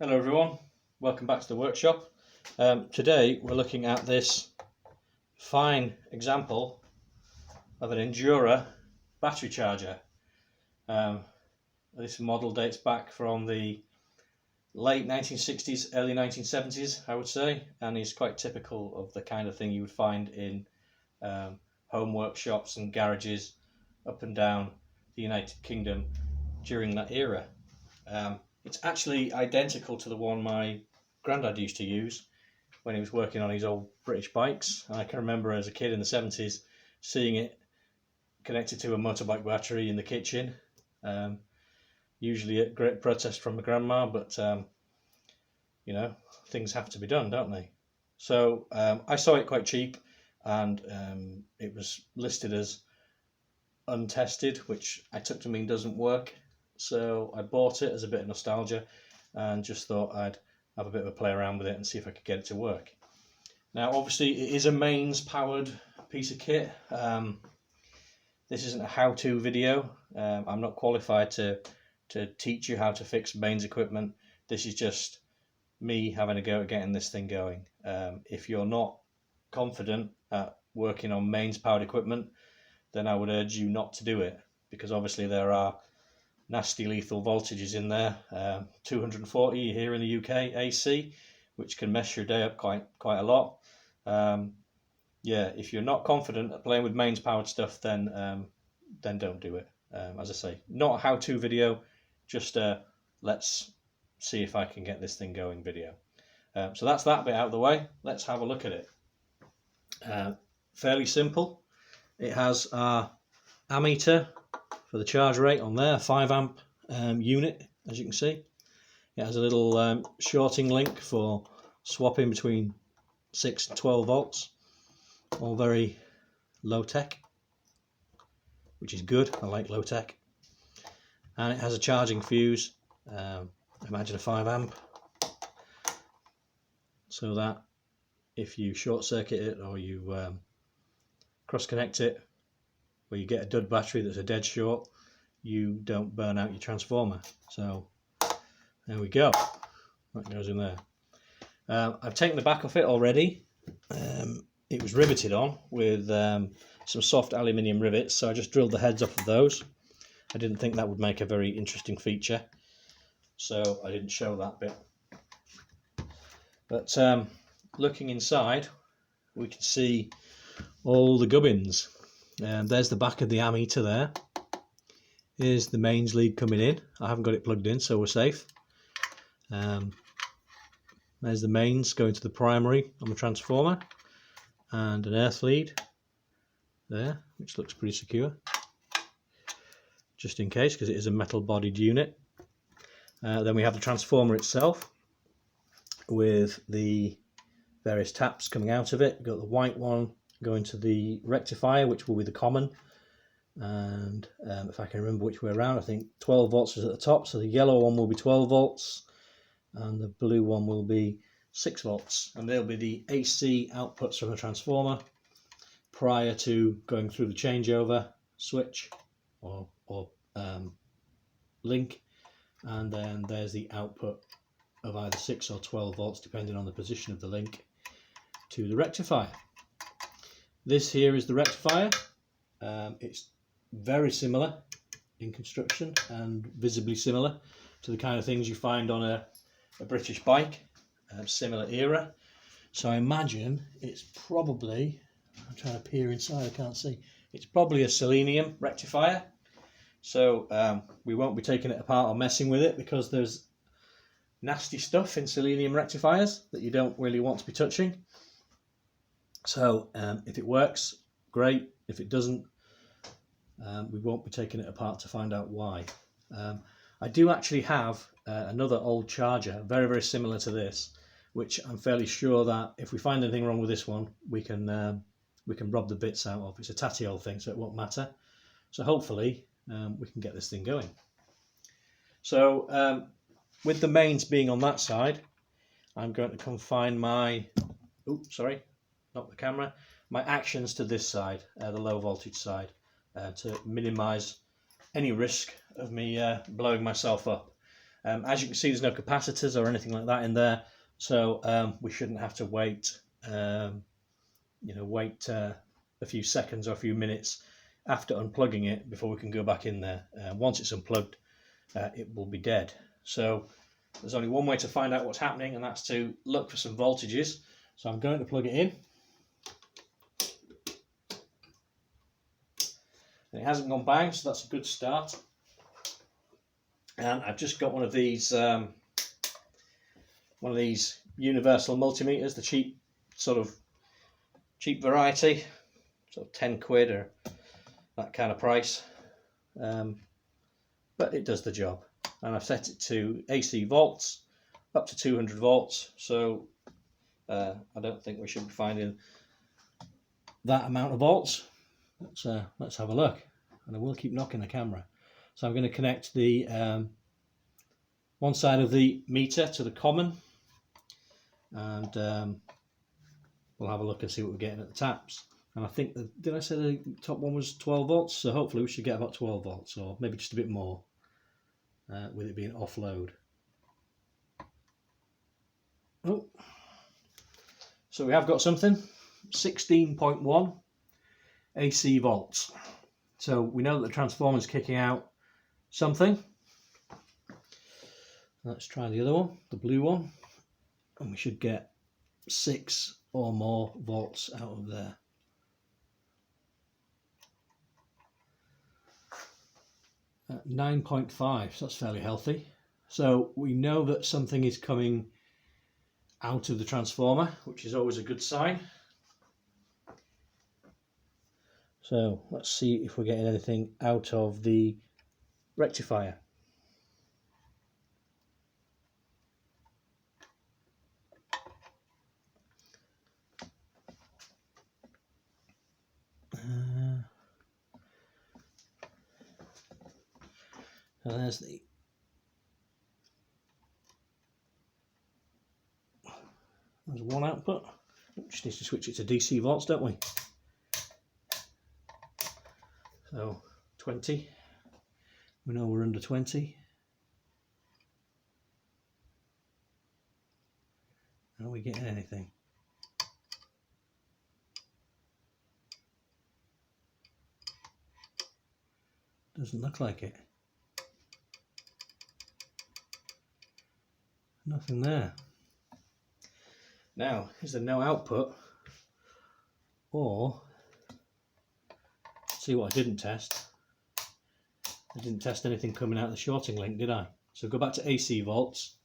Hello everyone, welcome back to the workshop. Today we're looking at this fine example of an Endura battery charger. This model dates back from the late 1960s, early 1970s, I would say, and is quite typical of the kind of thing you would find in home workshops and garages up and down the United Kingdom during that era. It's actually identical to the one my granddad used to use when he was working on his old British bikes. And I can remember as a kid in the 70s seeing it connected to a motorbike battery in the kitchen, usually at great protest from my grandma, but you know, things have to be done, don't they? So I saw it quite cheap, and it was listed as untested, which I took to mean doesn't work. So I bought it as a bit of nostalgia and just thought I'd have a bit of a play around with it and see if I could get it to work. Now obviously it is a mains powered piece of kit. This isn't a how-to video. I'm not qualified to teach you how to fix mains equipment. This is just me having a go at getting this thing going. If you're not confident at working on mains powered equipment, then I would urge you not to do it, because obviously there are nasty lethal voltages in there, 240 here in the UK AC, which can mess your day up quite a lot. Yeah, if you're not confident at playing with mains powered stuff, then don't do it. As I say, not a how-to video, just let's see if I can get this thing going video. So that's that bit out of the way. Let's have a look at it. Fairly simple. It has our ammeter for the charge rate on there, 5 amp unit, as you can see. It has a little shorting link for swapping between 6 and 12 volts, all very low tech, which is good. I like low tech. And it has a charging fuse, imagine a 5 amp, so that if you short circuit it or you cross connect it, where you get a dud battery that's a dead short, you don't burn out your transformer. So there we go, that goes in there. I've taken the back off it already. It was riveted on with some soft aluminium rivets, so I just drilled the heads off of those. I didn't think that would make a very interesting feature, so I didn't show that bit. But looking inside, we can see all the gubbins. There's the back of the ammeter there. Here's the mains lead coming in. I haven't got it plugged in, so we're safe. There's the mains going to the primary on the transformer, and an earth lead there, which looks pretty secure, just in case, because it is a metal bodied unit. Then we have the transformer itself with the various taps coming out of it. We've got the white one going to the rectifier, which will be the common, and if I can remember which way around, I think 12 volts is at the top, so the yellow one will be 12 volts and the blue one will be 6 volts, and they'll be the AC outputs from the transformer prior to going through the changeover switch or link, and then there's the output of either 6 or 12 volts depending on the position of the link to the rectifier. This here is the rectifier. It's very similar in construction and visibly similar to the kind of things you find on a British bike, similar era. So I imagine it's probably, I'm trying to peer inside, I can't see, it's probably a selenium rectifier. So we won't be taking it apart or messing with it, because there's nasty stuff in selenium rectifiers that you don't really want to be touching. So if it works, great. If it doesn't, we won't be taking it apart to find out why. I do actually have another old charger, very, very similar to this, which I'm fairly sure that if we find anything wrong with this one, we can rob the bits out of. It's a tatty old thing, so it won't matter. So hopefully we can get this thing going. So with the mains being on that side, I'm going to confine my, sorry, not the camera, my actions to this side, the low voltage side, to minimise any risk of me blowing myself up. As you can see, there's no capacitors or anything like that in there, so we shouldn't have to wait a few seconds or a few minutes after unplugging it before we can go back in there. Once it's unplugged, it will be dead. So there's only one way to find out what's happening, and that's to look for some voltages. So I'm going to plug it in. And it hasn't gone bang, so that's a good start. And I've just got one of these universal multimeters, the cheap variety, sort of 10 quid or that kind of price. But it does the job. And I've set it to AC volts up to 200 volts, so I don't think we should be finding that amount of volts. Let's have a look, and I will keep knocking the camera. So I'm going to connect the one side of the meter to the common, and we'll have a look and see what we're getting at the taps. And I think did I say the top one was 12 volts? So hopefully we should get about 12 volts, or maybe just a bit more, with it being offload. Oh, so we have got something, 16.1 AC volts. So we know that the transformer is kicking out something. Let's try the other one, the blue one, and we should get 6 or more volts out of there. At 9.5, so that's fairly healthy. So we know that something is coming out of the transformer, which is always a good sign. So let's see if we're getting anything out of the rectifier. So there's one output. We just need to switch it to DC volts, don't we? So 20. We know we're under 20. Are we getting anything? Doesn't look like it. Nothing there. Now, is there no output? Or, see what I didn't test. I didn't test anything coming out of the shorting link, did I? So go back to AC volts.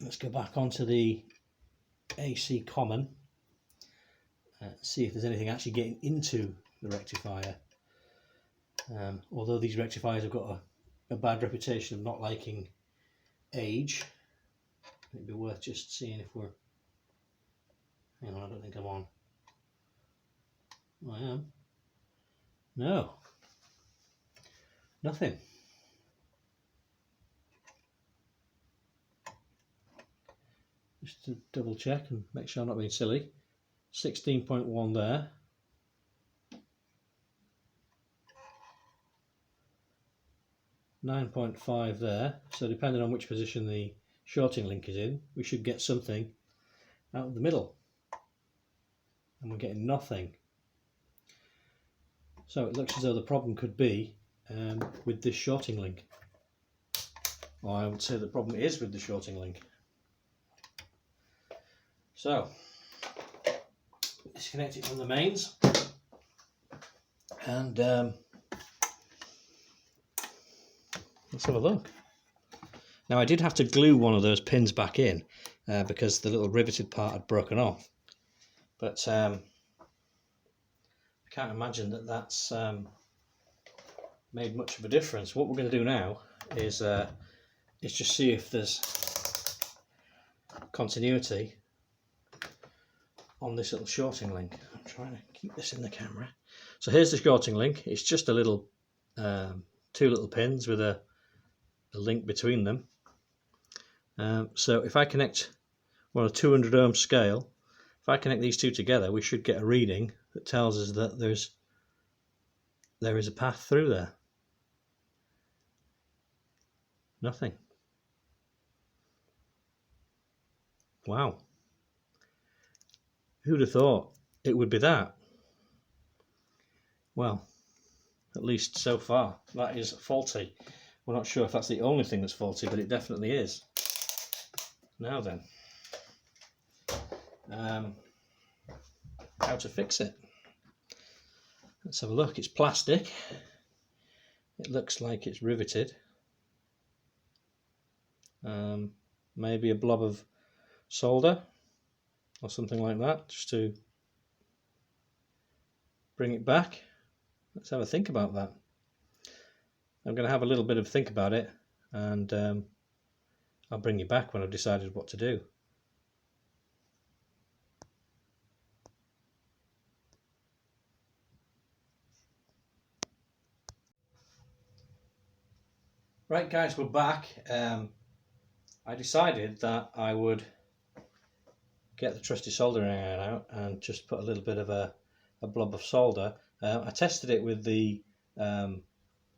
Let's go back onto the AC common. See if there's anything actually getting into the rectifier. Although these rectifiers have got a bad reputation of not liking age, it'd be worth just seeing if we're... Hang on, I don't think I'm on. Oh, I am. No. Nothing. Just to double check and make sure I'm not being silly. 16.1 there. .5 there, so depending on which position the shorting link is in, we should get something out of the middle, and we're getting nothing. So it looks as though the problem could be with this shorting link, or I would say the problem is with the shorting link. So disconnect it from the mains, and let's have a look. Now I did have to glue one of those pins back in because the little riveted part had broken off, but I can't imagine that that's made much of a difference. What we're going to do now is just see if there's continuity on this little shorting link. I'm trying to keep this in the camera. So here's the shorting link. It's just a little 2 little pins with a link between them. So if I connect, well, a 200 ohm scale, if I connect these two together, we should get a reading that tells us that there is a path through there. Nothing. Wow. Who'd have thought it would be that? Well, at least so far, that is faulty. We're not sure if that's the only thing that's faulty, but it definitely is. Now then, how to fix it? Let's have a look. It's plastic. It looks like it's riveted. Maybe a blob of solder or something like that, just to bring it back. Let's have a think about that. I'm going to have a little bit of think about it, and I'll bring you back when I've decided what to do. Right guys, we're back. I decided that I would get the trusty soldering iron out and just put a little bit of a blob of solder. I tested it with the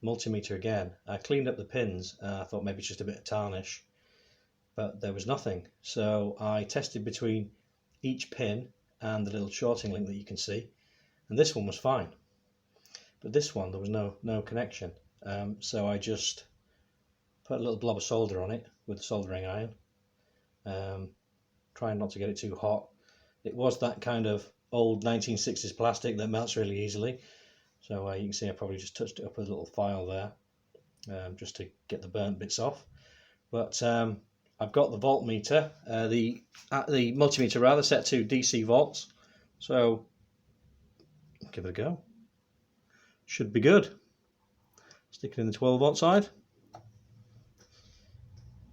multimeter again. I cleaned up the pins. I thought maybe just a bit of tarnish, but there was nothing. So I tested between each pin and the little shorting link that you can see, and this one was fine, but this one there was no connection. So I just put a little blob of solder on it with the soldering iron, trying not to get it too hot. It was that kind of old 1960s plastic that melts really easily, so you can see I probably just touched it up with a little file there, just to get the burnt bits off. But I've got the voltmeter, the multimeter rather, set to DC volts, so give it a go. Should be good. Stick it in the 12 volt side.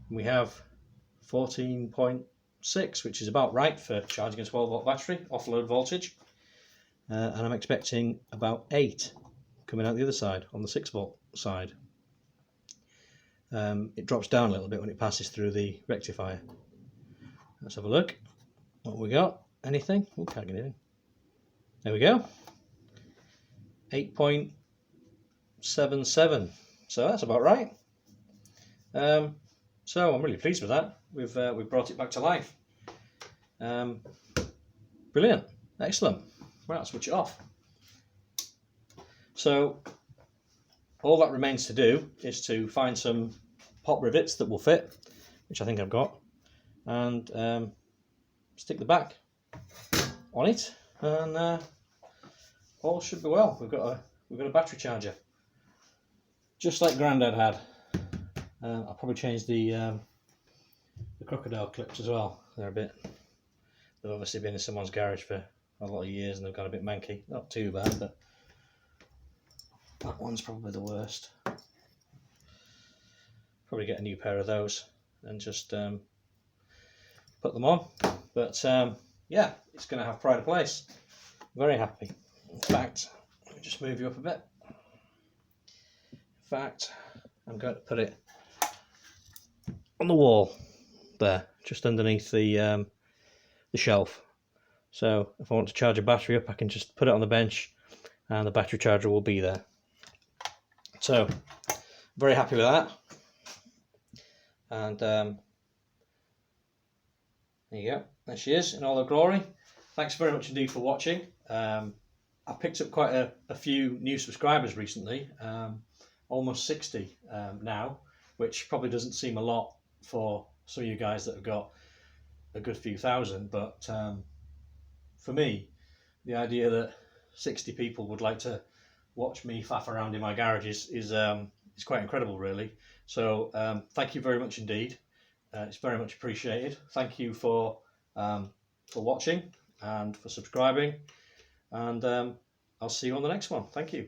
We have 14.6, which is about right for charging a 12 volt battery, offload voltage. And I'm expecting about 8 coming out the other side, on the 6 volt side. It drops down a little bit when it passes through the rectifier. Let's have a look. What we got? Anything? Oh, can't get it in. There we go. 8.77. So that's about right. So I'm really pleased with that. We've brought it back to life. Brilliant, excellent. Right, I'll switch it off. So all that remains to do is to find some pop rivets that will fit, which I think I've got, and stick the back on it, and all should be well. We've got a battery charger, just like Grandad had. I'll probably change the crocodile clips as well. They've obviously been in someone's garage for a lot of years and they've got a bit manky. Not too bad, but that one's probably the worst. Probably get a new pair of those and just put them on. But yeah, it's going to have pride of place. Very happy. In fact, let me just move you up a bit. In fact, I'm going to put it on the wall there, just underneath the shelf. So if I want to charge a battery up, I can just put it on the bench and the battery charger will be there. So very happy with that. And there you go, there she is in all her glory. Thanks very much indeed for watching. I picked up quite a few new subscribers recently, almost 60 now, which probably doesn't seem a lot for some of you guys that have got a good few thousand, but for me, the idea that 60 people would like to watch me faff around in my garage is quite incredible, really. So thank you very much indeed. It's very much appreciated. Thank you for watching and for subscribing, and I'll see you on the next one. Thank you.